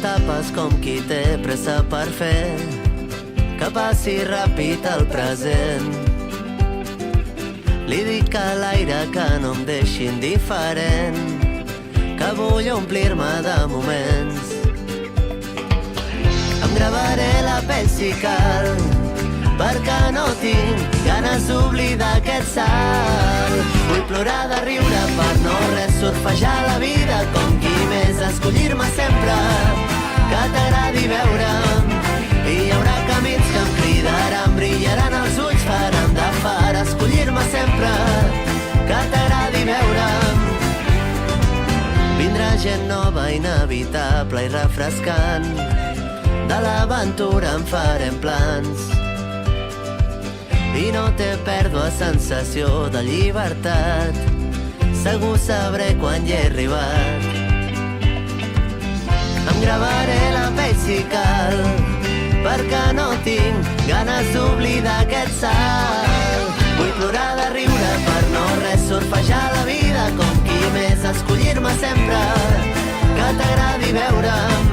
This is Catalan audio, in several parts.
tapes com qui té pressa per fer que passi ràpid el present. Li dic a l'aire que no em deixi indiferent, que vull omplir-me de moments. Em gravaré la pell si cal, perquè no tinc ganes d'oblidar aquest salt. Vull plorar de riure per no res, surfejar la vida com qui més, escollir-me sempre que t'agradi veure'm. I hi haurà camins que em cridaran, brillaran els ulls, faran de far, escollir-me sempre que t'agradi veure'm. Vindrà gent nova, inevitable i refrescant, de l'aventura en farem plans. I no té pèrdua sensació de llibertat, segur sabré quan hi he arribat. Em gravaré la pell si cal, perquè no tinc ganes d'oblidar aquest salt. Vull plorar de riure per no res, surfejar la vida com qui més, escollir-me sempre que t'agradi veure'm.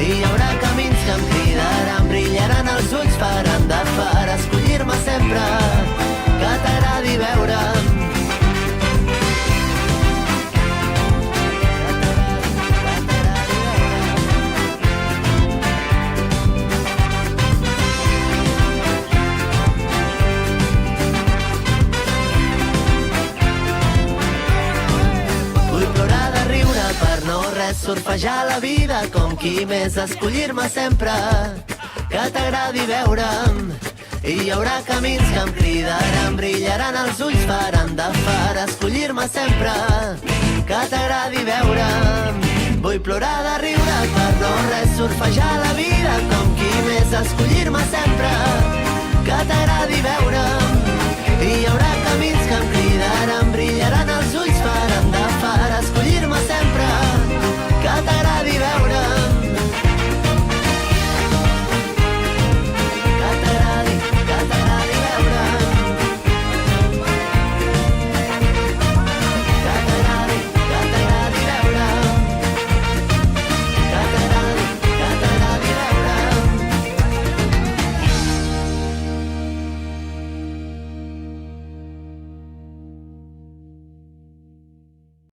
I hi haurà camins que em cridaran, brillaran els ulls, faran de far, escollir-me sempre que t'agradi veure'm. Surfejar la vida com qui més, escollir-me sempre que t'agradi veure'm. I hi haurà camins que em cridaran, brillaran els ulls, faran de far, escollir-me sempre que t'agradi veure'm. Vull plorar de riure per no res, surfejar la vida com qui més, escollir-me sempre que t'agradi veure'm. I hi haurà camins que em cridaran,